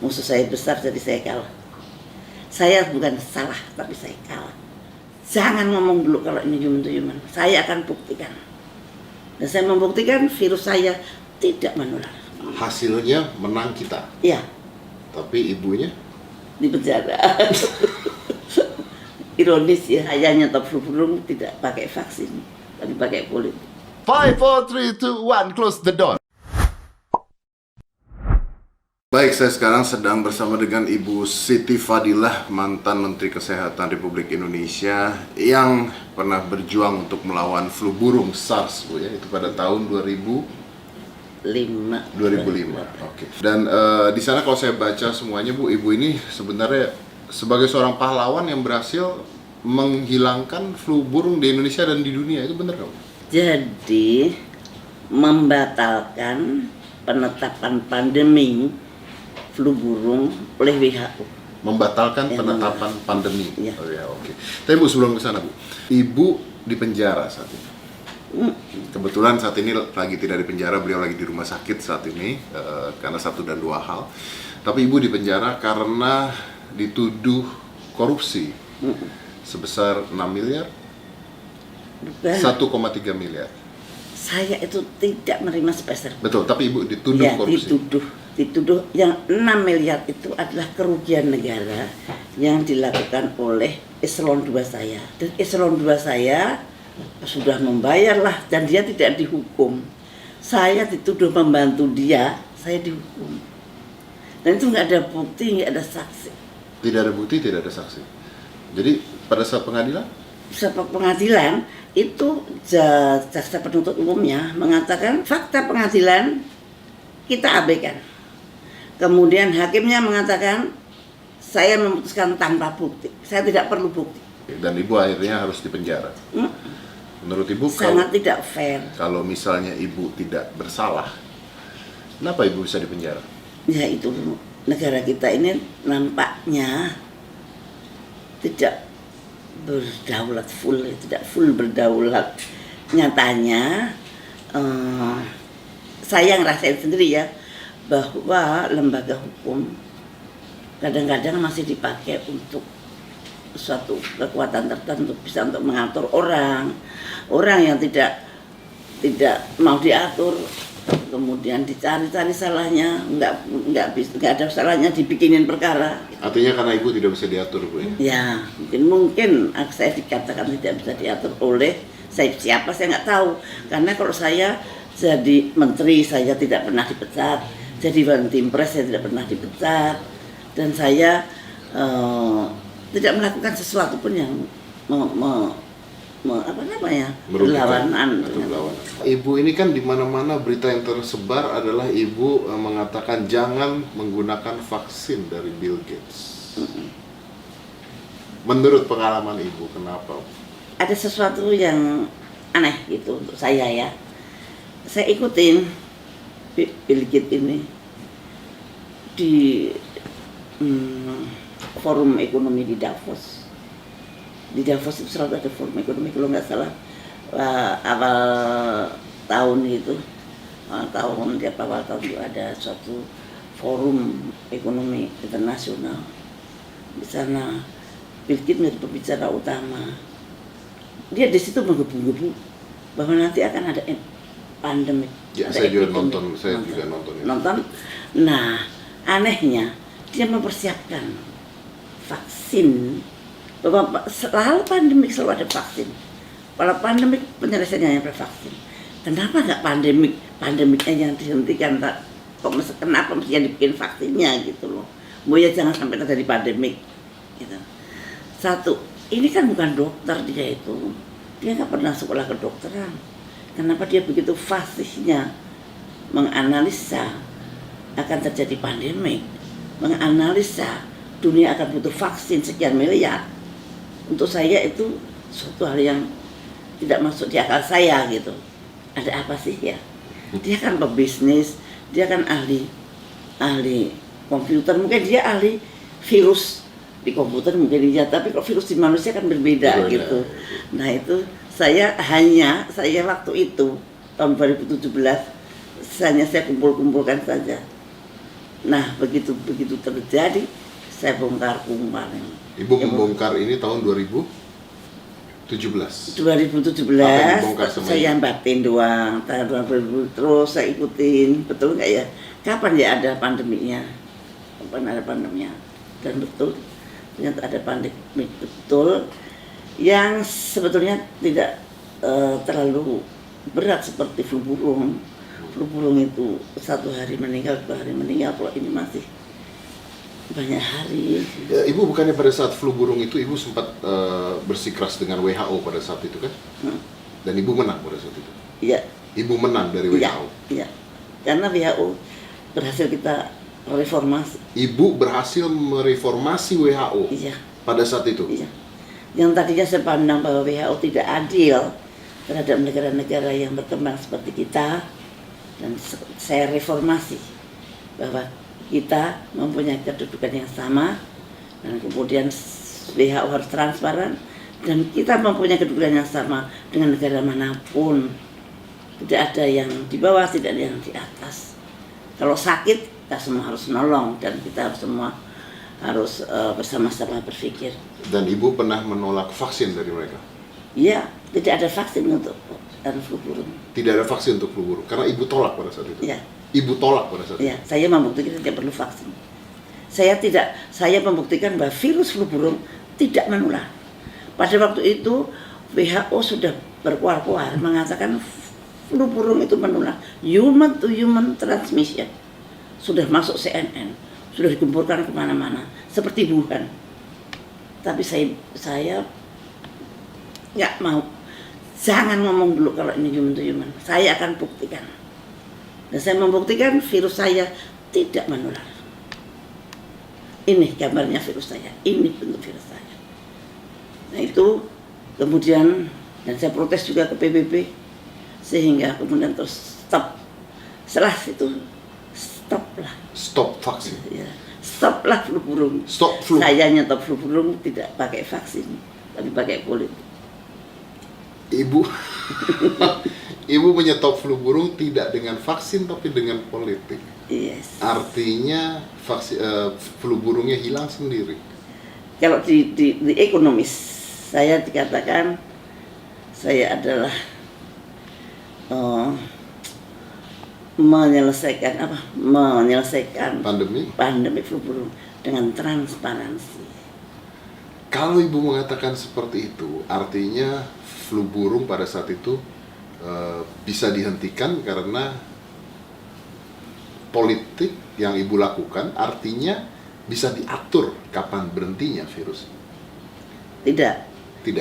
Musuh saya besar jadi saya kalah. Saya bukan salah tapi saya kalah. Jangan ngomong dulu kalau ini human to human. Saya akan buktikan. Dan saya membuktikan virus saya tidak menular. Hasilnya menang kita. Iya. Tapi ibunya Di penjara. Ironis ya, saya nyetop flu burung tidak pakai vaksin, tapi pakai politik. 5, 4, 3, 2, 1, close the door. Baik, saya sekarang sedang bersama dengan Ibu Siti Fadilah, mantan Menteri Kesehatan Republik Indonesia yang pernah berjuang untuk melawan flu burung SARS, Bu ya, itu pada tahun 2005. Oke. Dan di sana kalau saya baca semuanya, Bu, Ibu ini sebenarnya sebagai seorang pahlawan yang berhasil menghilangkan flu burung di Indonesia dan di dunia, itu benar nggak, Bu? Jadi membatalkan penetapan pandemi flu burung oleh WHO. Membatalkan Ya, penetapan pandemi. Ya. Oh ya, oke. Tapi Bu, sebelum ke sana, Bu, Ibu di penjara saat ini. Kebetulan saat ini lagi tidak di penjara, beliau lagi di rumah sakit saat ini karena satu dan dua hal. Tapi Ibu di penjara karena dituduh korupsi sebesar 6 miliar, 1,3 miliar. Saya itu tidak menerima sepeser. Betul, tapi Ibu dituduh Ya, korupsi. dituduh yang 6 miliar itu adalah kerugian negara yang dilakukan oleh eselon 2 saya. Dan eselon 2 saya sudah membayar lah dan dia tidak dihukum. Saya dituduh membantu dia, saya dihukum. Dan itu nggak ada bukti, nggak ada saksi. Tidak ada bukti, tidak ada saksi. Jadi pada saat pengadilan? Saat pengadilan itu jaksa penuntut umumnya mengatakan fakta pengadilan kita abaikan. Kemudian hakimnya mengatakan saya memutuskan tanpa bukti, saya tidak perlu bukti. Dan Ibu akhirnya harus dipenjara. Menurut Ibu Sangat tidak fair. kalau misalnya Ibu tidak bersalah, kenapa Ibu bisa dipenjara? Ya itu negara kita ini nampaknya tidak berdaulat full, tidak full berdaulat. Nyatanya saya ngerasain sendiri ya bahwa lembaga hukum kadang-kadang masih dipakai untuk suatu kekuatan tertentu, bisa untuk mengatur orang yang tidak mau diatur, kemudian dicari-cari salahnya, nggak ada salahnya dibikinin perkara. Artinya karena Ibu tidak bisa diatur, Bu ya? Ya, mungkin saya dikatakan tidak bisa diatur oleh siapa saya nggak tahu. Karena kalau saya jadi menteri saya tidak pernah dipecat, jadi Wantimpres saya tidak pernah dipecat, dan saya tidak melakukan sesuatu pun yang berlawanan. Ibu ini kan di mana-mana berita yang tersebar adalah Ibu mengatakan jangan menggunakan vaksin dari Bill Gates. Menurut pengalaman Ibu, kenapa? Ada sesuatu yang aneh gitu untuk saya ya. Saya ikutin Bill Gates ini di forum ekonomi di Davos. Di Davos itu selalu ada forum ekonomi, kalau nggak salah awal tahun itu, awal tahun itu ada suatu forum ekonomi internasional. Di sana Bill Gates menjadi pembicara utama. Dia di situ menggebu-gebu bahwa nanti akan ada pandemi. Ya, saya juga nonton. Nonton. Nah, anehnya dia mempersiapkan vaksin, bahwa selalu pandemik selalu ada vaksin. Kalau pandemik penyelesaiannya pada vaksin. Kenapa nggak pandemiknya yang dihentikan? Kenapa mesti dibikin vaksinnya gitu loh? Mau ya jangan sampai terjadi pandemik. Gitu. Satu, ini kan bukan dokter dia itu. Dia nggak pernah sekolah kedokteran. Kenapa dia begitu fasihnya menganalisa akan terjadi pandemik, menganalisa dunia akan butuh vaksin sekian miliar. Untuk saya itu suatu hal yang tidak masuk di akal saya gitu. Ada apa sih ya? Dia kan pebisnis, dia kan ahli komputer, mungkin dia ahli virus di komputer mungkin dia, tapi kok virus di manusia kan berbeda gitu. Nah itu saya waktu itu tahun 2017 hanya saya kumpulkan saja Nah, begitu terjadi, saya bongkar kemarin. Ibu membongkar ini tahun 2017. 2017 Apa yang dibongkar sama saya ibu? batin doang, tahun 2000 terus saya ikutin, betul nggak ya? Kapan ya ada pandeminya? Kapan ada pandeminya? Dan betul, ternyata ada pandemi betul, yang sebetulnya tidak terlalu berat seperti flu burung. Flu burung itu 1 hari meninggal, 2 hari meninggal. Kalau ini masih banyak hari. Ya, Ibu bukannya pada saat flu burung itu Ibu sempat bersikeras dengan WHO pada saat itu kan? Dan Ibu menang pada saat itu. Iya. Ibu menang dari Iya. WHO. Iya. Karena WHO berhasil kita reformasi. Ibu berhasil mereformasi WHO Iya. pada saat itu. Iya. Yang tadinya saya pandang bahwa WHO tidak adil terhadap negara-negara yang berkembang seperti kita, dan saya reformasi bahwa kita mempunyai kedudukan yang sama, dan kemudian WHO harus transparan, dan kita mempunyai kedudukan yang sama dengan negara manapun. Tidak ada yang di bawah, tidak ada yang di atas. Kalau sakit, kita semua harus nolong, dan kita semua harus bersama-sama berpikir. Dan Ibu pernah menolak vaksin dari mereka? Iya, tidak ada vaksin untuk flu burung. Tidak ada vaksin untuk flu burung, karena Ibu tolak pada saat itu? Iya. Ibu tolak pada saat Ya, itu? saya membuktikan tidak perlu vaksin. Saya membuktikan bahwa virus flu burung tidak menular. Pada waktu itu WHO sudah berkuar-kuar mengatakan flu burung itu menular, human to human transmission. Sudah masuk CNN, sudah digempurkan kemana-mana, seperti Wuhan. Tapi saya nggak mau. Jangan ngomong dulu kalau ini human to human. Saya akan buktikan. Dan saya membuktikan virus saya tidak menular. Ini gambarnya virus saya, ini bentuk virus saya. Nah itu kemudian, dan saya protes juga ke PBB, sehingga kemudian terus stop. Setelah itu stoplah. Stop vaksin? Ya, stoplah flu burung. Stop flu? Saya nyetop flu burung tidak pakai vaksin, tapi pakai politik. Ibu Ibu menyetop flu burung tidak dengan vaksin tapi dengan politik. Yes. Artinya flu burungnya hilang sendiri. Kalau di ekonomis saya dikatakan saya adalah menyelesaikan pandemi flu burung dengan transparansi. Kalau Ibu mengatakan seperti itu, artinya flu burung pada saat itu bisa dihentikan karena politik yang Ibu lakukan, artinya bisa diatur kapan berhentinya virus. Tidak.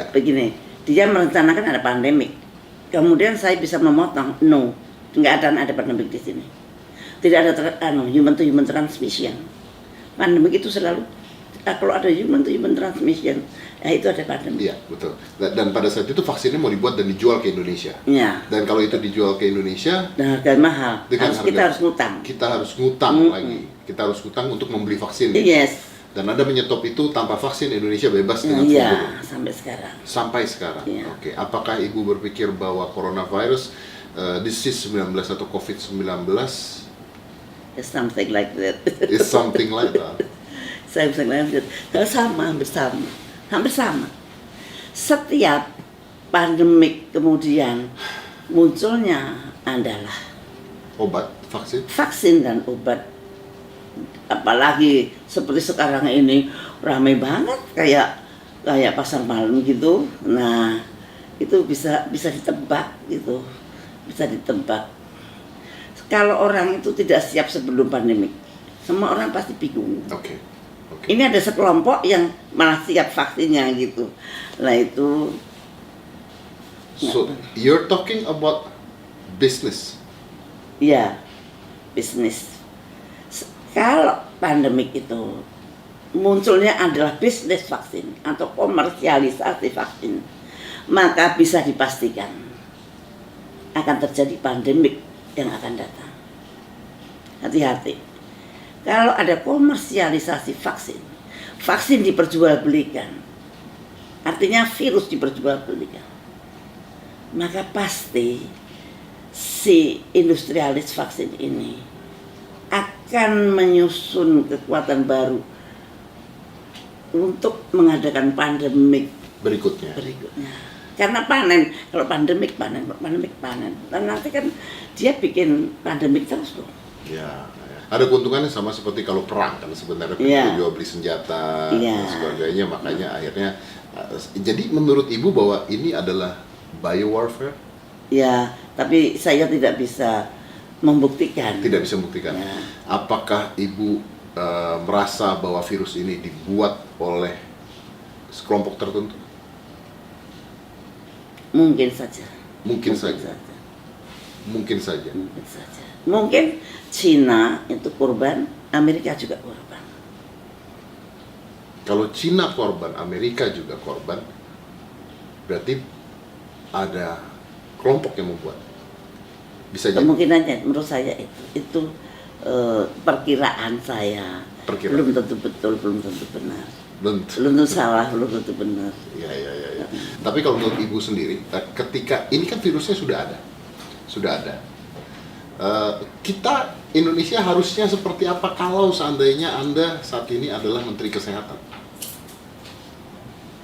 Begini, dia merencanakan ada pandemik. Kemudian saya bisa memotong, no, nggak akan ada pandemik di sini. Tidak ada human to human transmission. Pandemik itu selalu kalau ada human to human transmission, ya itu ada pandemi. Iya, betul. Dan pada saat itu vaksinnya mau dibuat dan dijual ke Indonesia. Ya. Dan kalau itu dijual ke Indonesia dengan harga mahal, kita harus ngutang. Kita harus ngutang lagi. Kita harus ngutang untuk membeli vaksin. Yes. Dan Anda menyetop itu tanpa vaksin Indonesia bebas dengan flu burung. Iya, sampai sekarang. Sampai sekarang. Ya. Oke. Apakah Ibu berpikir bahwa coronavirus, disease 19 atau COVID-19 It's something like that. is something like that? Saya bisa lanjut. Hampir sama. Setiap pandemik kemudian munculnya adalah Obat, vaksin dan obat. Apalagi seperti sekarang ini ramai banget kayak pasar malam gitu. Nah, itu bisa ditebak gitu. Bisa ditebak. Kalau orang itu tidak siap sebelum pandemik, semua orang pasti bingung. Oke. Ini ada sekelompok yang malah siap vaksinnya gitu. Nah itu. So you're talking about business. Ya, bisnis. Kalau pandemik itu munculnya adalah bisnis vaksin atau komersialisasi vaksin, maka bisa dipastikan akan terjadi pandemik yang akan datang. Hati-hati. Kalau ada komersialisasi vaksin diperjualbelikan, artinya virus diperjualbelikan, maka pasti si industrialis vaksin ini akan menyusun kekuatan baru untuk mengadakan pandemik Berikutnya. Karena panen, kalau pandemik panen. Dan nanti kan dia bikin pandemik terus loh. Ya, ada keuntungannya sama seperti kalau perang kan sebenarnya jual beli senjata dan sebagainya, makanya akhirnya jadi menurut Ibu bahwa ini adalah biowarfare? Ya, tapi saya tidak bisa membuktikan. Tidak bisa membuktikan. Ya. Apakah Ibu merasa bahwa virus ini dibuat oleh sekelompok tertentu? Mungkin saja. Mungkin saja. Mungkin Cina itu korban, Amerika juga korban. Kalau Cina korban, Amerika juga korban, berarti ada kelompok yang membuat. Bisa jadi. Kemungkinannya menurut saya itu perkiraan saya. Belum tentu betul, belum tentu benar. Belum tentu salah, belum tentu benar. Ya. Tapi kalau menurut Ibu sendiri, ketika ini kan virusnya sudah ada. Kita Indonesia harusnya seperti apa kalau seandainya Anda saat ini adalah Menteri Kesehatan?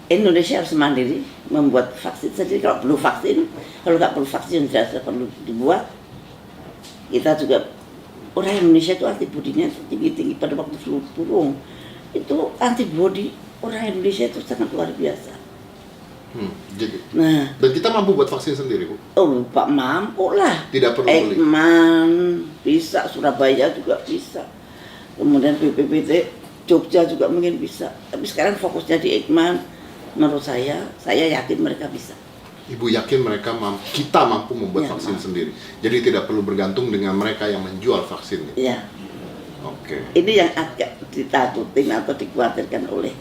Indonesia harus mandiri, membuat vaksin sendiri kalau perlu vaksin. Kalau nggak perlu vaksin tidak perlu dibuat. Kita juga, orang Indonesia itu antibodinya tinggi pada waktu flu burung. Itu antibodi orang Indonesia itu sangat luar biasa. Jadi. Dan kita mampu buat vaksin sendiri, Bu? Oh, Pak, mampu lah. Tidak perlu beli. Ekman bisa, Surabaya juga bisa. Kemudian BPPT Jogja juga mungkin bisa. Tapi sekarang fokusnya di Ekman. Menurut saya yakin mereka bisa. Ibu yakin kita mampu membuat vaksin sendiri. Jadi tidak perlu bergantung dengan mereka yang menjual vaksinnya. Iya. Oke. Ini yang agak ditakutin atau dikhawatirkan oleh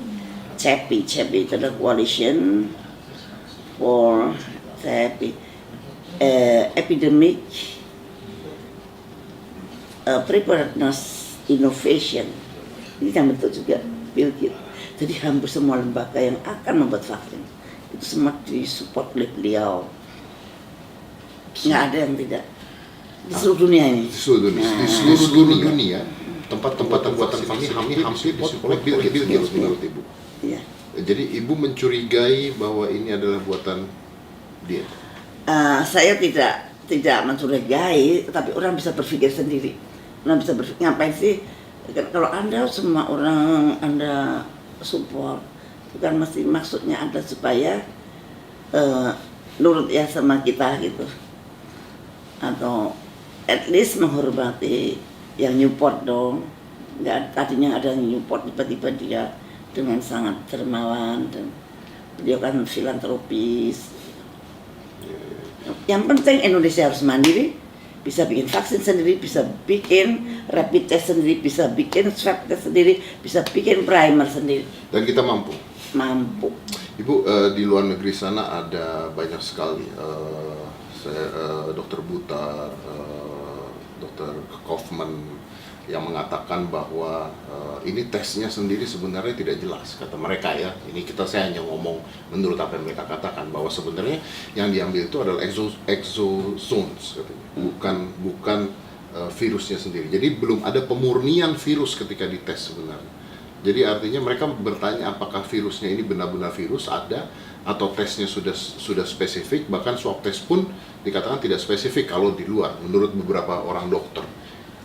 CEPI. CEPI itu adalah Coalition for Epidemic Preparedness Innovation. Ini yang bentuk juga Bill Gates. Jadi hampir semua lembaga yang akan membuat vaksin itu semua disupport oleh beliau. Nggak ada yang tidak di seluruh dunia ini. Di seluruh dunia. Tempat-tempat pembuatan vaksin ini hampir disupport oleh Bill Gates menurut Ibu. Iya. Jadi Ibu mencurigai bahwa ini adalah buatan dia? Saya tidak mencurigai, tapi orang bisa berpikir sendiri. Orang bisa berpikir, ngapain sih? Kalau Anda semua orang Anda support, bukan mesti maksudnya Anda supaya nurut ya sama kita gitu. Atau at least menghormati yang Newport dong. Nggak, tadinya ada yang Newport, tiba-tiba dia dengan sangat dermawan dan beliau kan filantropis. Yang penting Indonesia harus mandiri, bisa bikin vaksin sendiri, bisa bikin rapid test sendiri, bisa bikin swab test sendiri, bisa bikin primer sendiri. Dan kita mampu? Mampu. Ibu, di luar negeri sana ada banyak sekali dokter Butar, dokter Kaufman yang mengatakan bahwa ini tesnya sendiri sebenarnya tidak jelas, kata mereka ya. Ini saya hanya ngomong menurut apa yang mereka katakan, bahwa sebenarnya yang diambil itu adalah exosomes katanya, bukan virusnya sendiri. Jadi belum ada pemurnian virus ketika dites sebenarnya. Jadi artinya mereka bertanya apakah virusnya ini benar-benar virus ada, atau tesnya sudah spesifik. Bahkan swab test pun dikatakan tidak spesifik kalau di luar, menurut beberapa orang dokter.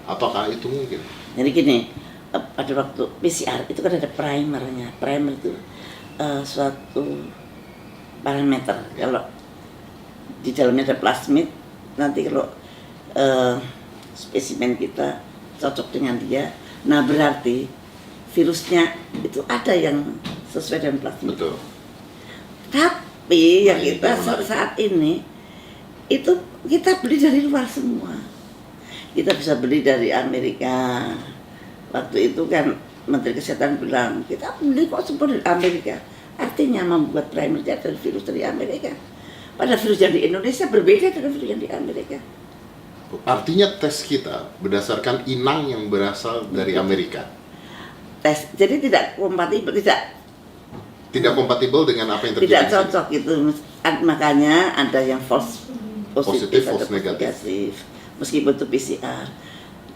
Apakah itu mungkin? Jadi gini, pada waktu PCR itu kan ada primernya. Primer itu suatu parameter. Kalau di dalamnya ada plasmid, nanti kalau spesimen kita cocok dengan dia, nah berarti virusnya itu ada yang sesuai dengan plasmid. Betul. Tapi yang kita saat ini itu kita beli dari luar semua. Kita bisa beli dari Amerika. Waktu itu kan Menteri Kesehatan bilang, kita beli kok semua dari Amerika. Artinya membuat primer dari virus dari Amerika. Padahal virus yang di Indonesia berbeda dengan virus yang di Amerika. Artinya tes kita berdasarkan inang yang berasal dari Amerika. Tes, jadi tidak kompatibel, tidak kompatibel dengan apa yang terjadi. Tidak cocok gitu. Makanya ada yang false positif, false negatif. meskipun itu PCR.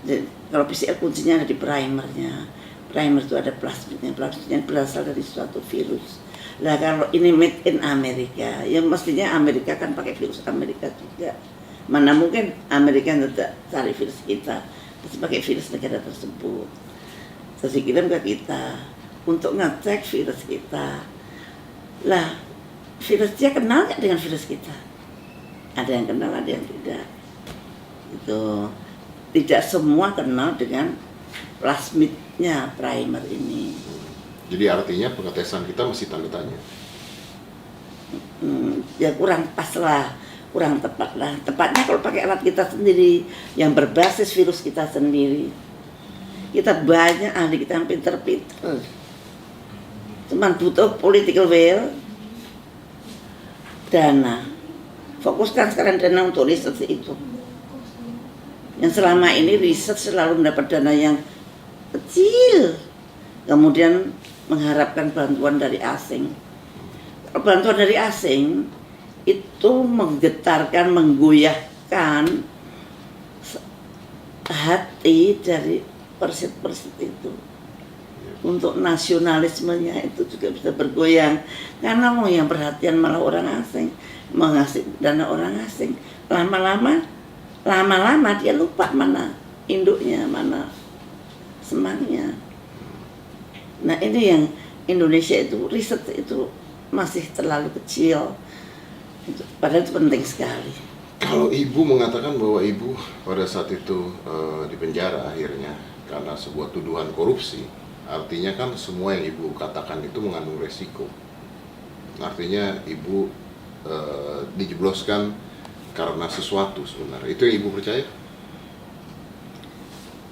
Jadi, kalau PCR kuncinya ada di primernya. Primer itu ada plasmidnya, plasmidnya berasal dari suatu virus. Nah kalau ini made in Amerika, ya mestinya Amerika kan pakai virus Amerika juga. Mana mungkin Amerika tidak cari virus kita, terus pakai virus negara tersebut. Terus dikirim ke kita untuk ngecek virus kita. Lah, virus dia kenal nggak dengan virus kita? Ada yang kenal, ada yang tidak. Itu tidak semua kenal dengan plasmidnya primer ini. Jadi artinya pengetesan kita masih tanda tanya. Ya kurang pas lah, kurang tepat lah. Tepatnya kalau pakai alat kita sendiri yang berbasis virus kita sendiri. Kita banyak ahli kita yang pinter-pinter. Cuman butuh political will, dana. Fokuskan sekarang dana untuk riset itu. Yang selama ini riset selalu mendapat dana yang kecil, kemudian mengharapkan bantuan dari asing. Bantuan dari asing itu menggetarkan, menggoyahkan hati dari persit-persit itu. Untuk nasionalismenya itu juga bisa bergoyang, karena mau yang perhatian malah orang asing, mengasih dana orang asing. Lama-lama dia lupa mana induknya, mana semangnya. Nah ini yang Indonesia itu riset itu masih terlalu kecil, padahal itu penting sekali. Kalau ibu mengatakan bahwa ibu pada saat itu di penjara akhirnya karena sebuah tuduhan korupsi, artinya kan semua yang ibu katakan itu mengandung resiko. Artinya ibu dijebloskan karena sesuatu sebenarnya. Itu yang ibu percaya?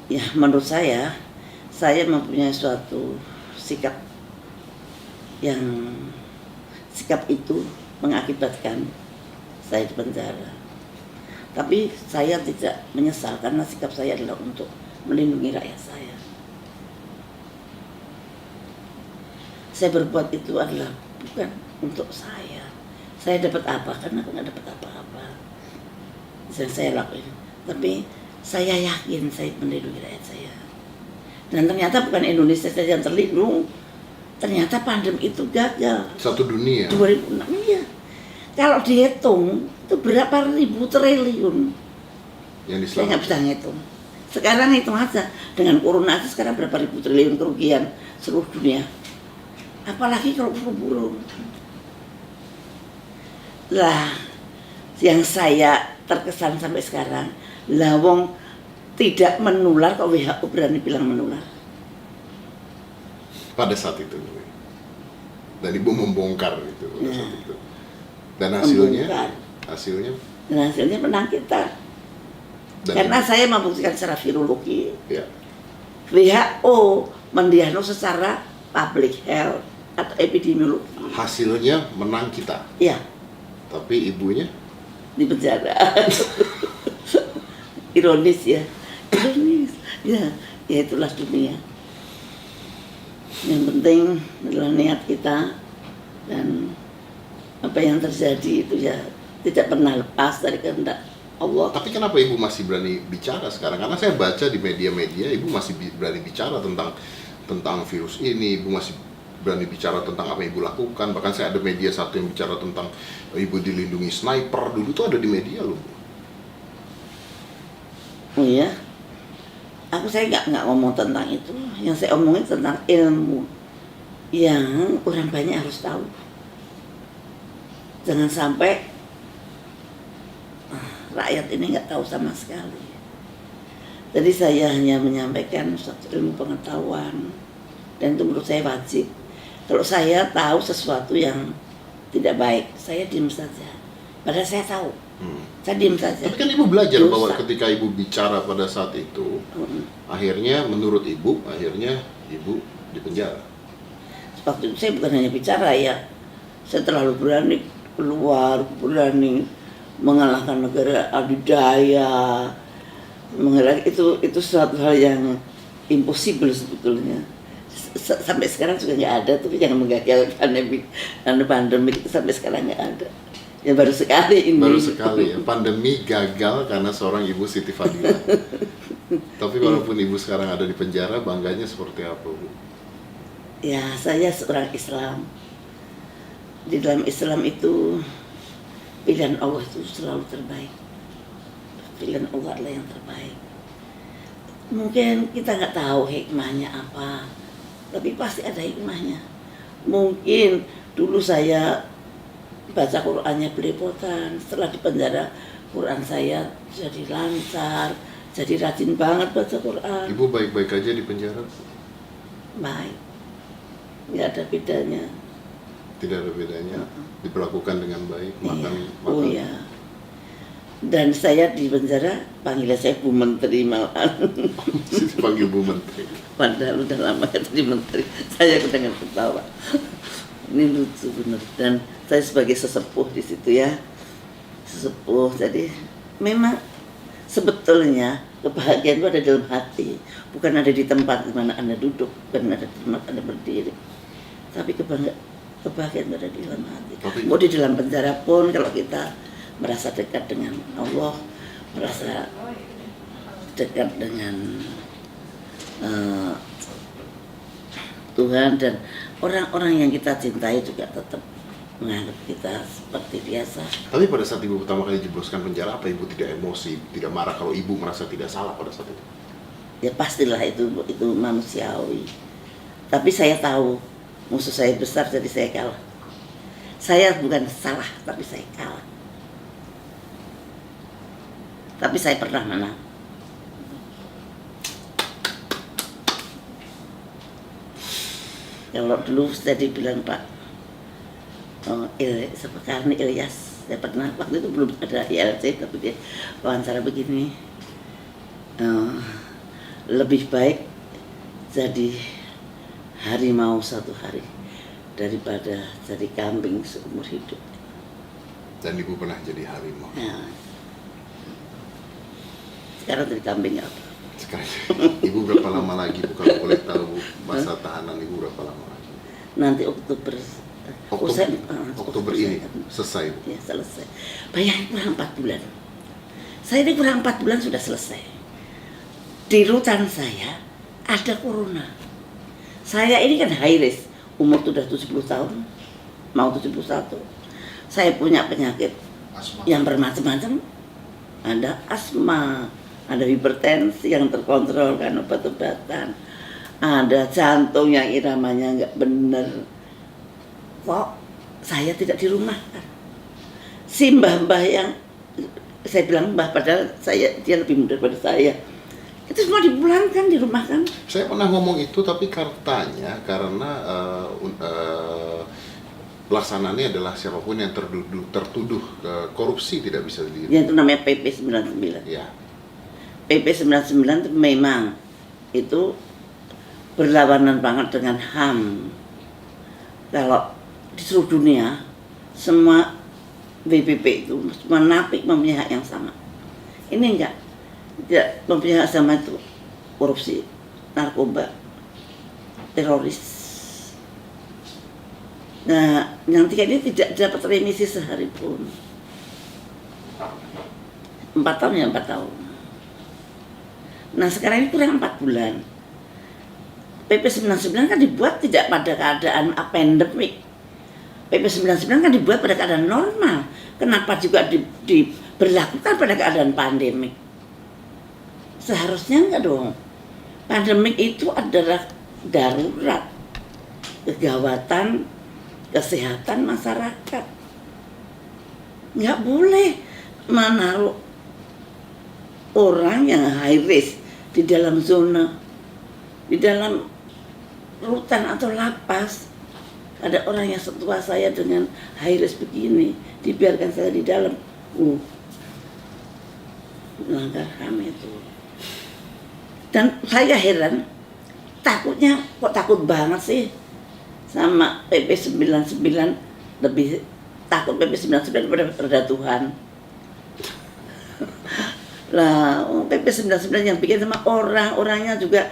Ya menurut saya mempunyai suatu sikap itu mengakibatkan saya di penjara. Tapi saya tidak menyesal karena sikap saya adalah untuk melindungi rakyat saya. Saya berbuat itu adalah bukan untuk saya. Saya dapat apa? Karena aku nggak dapat apa-apa. Saya lakuin. Tapi saya yakin saya melindungi rakyat saya. Dan ternyata bukan Indonesia saja yang terlindung. Ternyata pandemi itu gagal. Satu dunia. 2006 iya. Kalau dihitung itu berapa ribu triliun. Yang Saya nggak bisa ngitung. Sekarang hitung aja dengan corona aja sekarang berapa ribu triliun kerugian seluruh dunia. Apalagi kalau flu. Lah, yang saya terkesan sampai sekarang, lawong tidak menular kok WHO berani bilang menular. Pada saat itu, dan ibu membongkar itu pada saat itu. Dan hasilnya, Dan hasilnya menang kita. dan Karena saya membuktikan secara virologi. ya, WHO mendiagnosis secara public health atau epidemiologi. hasilnya menang kita. Ya, Tapi ibunya di penjara. Ironis ya. Ironis. Ya itulah dunia. Yang penting adalah niat kita, dan apa yang terjadi itu ya tidak pernah lepas dari kehendak Allah. Tapi kenapa ibu masih berani bicara sekarang? Karena saya baca di media-media, ibu masih berani bicara tentang virus ini, ibu masih berani bicara tentang apa yang ibu lakukan. Bahkan saya ada media satu yang bicara tentang ibu dilindungi sniper, dulu tuh ada di media loh, Bu. Oh iya, saya nggak ngomong tentang itu. Yang saya omongin tentang ilmu yang orang banyak harus tahu. Jangan sampai rakyat ini nggak tahu sama sekali. Jadi saya hanya menyampaikan suatu ilmu pengetahuan, dan itu menurut saya wajib. Kalau saya tahu sesuatu yang tidak baik, saya diam saja. Padahal saya tahu, saya diam saja. Tapi kan ibu belajar Dosa. bahwa ketika ibu bicara pada saat itu, akhirnya menurut ibu, ibu dipenjara. Waktu itu saya bukan hanya bicara ya, saya terlalu berani keluar, berani mengalahkan negara adidaya, itu suatu hal yang impossible sebetulnya. Sampai sekarang juga nggak ada, tapi jangan menggagalkan pandemi itu sampai sekarang nggak ada. Ya baru sekali ini. Baru sekali ya, pandemi gagal karena seorang Ibu Siti Fadila. Tapi walaupun Ibu sekarang ada di penjara, bangganya seperti apa, Bu? Ya, saya seorang Islam. Di dalam Islam itu pilihan Allah itu selalu terbaik. Pilihan Allah adalah yang terbaik. Mungkin kita nggak tahu hikmahnya apa, tapi pasti ada hikmahnya. Mungkin dulu saya baca Qur'annya belepotan, setelah di penjara Qur'an saya jadi lancar, jadi rajin banget baca Qur'an. Ibu baik-baik aja di penjara? Baik, nggak ada bedanya. Tidak ada bedanya, diperlakukan dengan baik, makan. Oh iya. Dan saya di penjara panggilnya saya Bu Menteri malahan. Panggil Bu Menteri. Padahal udah lama jadi menteri. Saya dengan ketawa. Ini lucu bener. Dan saya sebagai sesepuh di situ ya, sesepuh. Jadi memang sebetulnya kebahagiaan itu ada dalam hati, bukan ada di tempat di mana Anda duduk, bukan ada di tempat Anda berdiri. Tapi kebahagiaan itu ada di dalam hati. Mau di dalam penjara pun kalau kita merasa dekat dengan Allah, merasa dekat dengan Tuhan, dan orang-orang yang kita cintai juga tetap menganggap kita seperti biasa. Tapi pada saat Ibu pertama kali jebloskan penjara, apa Ibu tidak emosi, tidak marah kalau Ibu merasa tidak salah pada saat itu? Ya pastilah itu manusiawi. Tapi saya tahu musuh saya besar, jadi saya kalah. Saya bukan salah, tapi saya kalah. Tapi saya pernah menang. Kalau dulu saya dibilang Pak Karni Ilyas, saya pernah, waktu itu belum ada ILC, tapi dia wawancara begini, lebih baik jadi harimau satu hari daripada jadi kambing seumur hidup. Dan Ibu pernah jadi harimau. Ya. Sekarang jadi kambing apa? Sekarang Ibu berapa lama lagi, Bu, kalau boleh tahu, Bu, masa tahanan Ibu berapa lama lagi? Nanti Oktober ini selesai, Bu? Ya, selesai. Bayangin kurang 4 bulan. Saya ini kurang 4 bulan sudah selesai. Di rutan saya ada corona. Saya ini kan high risk, umur sudah 70 tahun, mau 71. Saya punya penyakit Asma. yang bermacam-macam. Ada asma, ada hipertensi yang terkontrol kan obat-obatan, ada jantung yang iramanya nggak bener. Kok saya tidak dirumahkan? Si mbah-mbah yang saya bilang mbah, padahal dia lebih muda daripada saya, itu semua dipulangkan, dirumahkan. Saya pernah ngomong itu, tapi karena pelaksananya adalah siapapun yang tertuduh korupsi tidak bisa diri. Ya, itu namanya PP 99. Ya. PP 99 itu memang itu berlawanan banget dengan HAM. Kalau di seluruh dunia semua WPP itu semua napi mempunyai hak yang sama. Ini enggak, tidak mempunyai hak sama, itu korupsi, narkoba, teroris. Nah, yang tiga ini tidak dapat remisi sehari pun. 4 tahun ya 4 tahun. Nah, sekarang ini kurang 4 bulan. PP 99 kan dibuat tidak pada keadaan pandemik. PP 99 kan dibuat pada keadaan normal. Kenapa juga diberlakukan pada keadaan pandemik? Seharusnya enggak dong. Pandemik itu adalah darurat, kegawatan kesehatan masyarakat. Nggak boleh menaruh orang yang high risk di dalam zona, di dalam rutan atau lapas. Ada orang yang setua saya dengan high risk begini, dibiarkan saya di dalam. Melanggar HAM itu. Dan saya heran, takutnya kok takut banget sih sama PP 99, lebih takut PP 99 pada Tuhan. Lah, PP 99 yang bikin sama orang-orangnya juga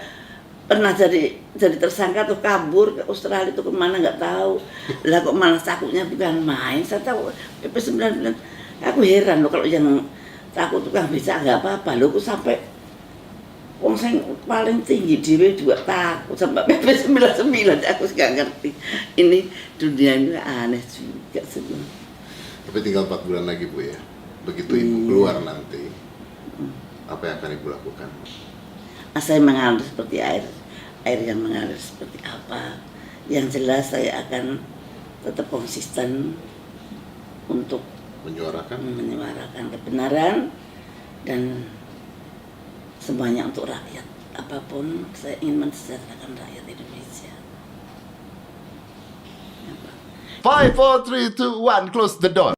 pernah jadi tersangka tuh kabur ke Australia tuh kemana nggak tahu. Lah kok malah takutnya bukan main. Saya tahu PP 99. Aku heran loh kalau yang takut tukang becak nggak apa-apa. Loh kok sampai wong sing paling tinggi dhewe juga takut sampai PP 99. Aku nggak ngerti. Ini dunia ini aneh juga sebenarnya. Tapi tinggal 4 bulan lagi Bu ya. Begitu Ibu keluar nanti, apa yang akan Ibu lakukan? Saya mengalir seperti air yang mengalir seperti apa. Yang jelas saya akan tetap konsisten untuk menyuarakan kebenaran dan semuanya untuk rakyat. Apapun saya ingin mensejahterakan rakyat Indonesia. 5, 4, 3, 2, 1, close the door.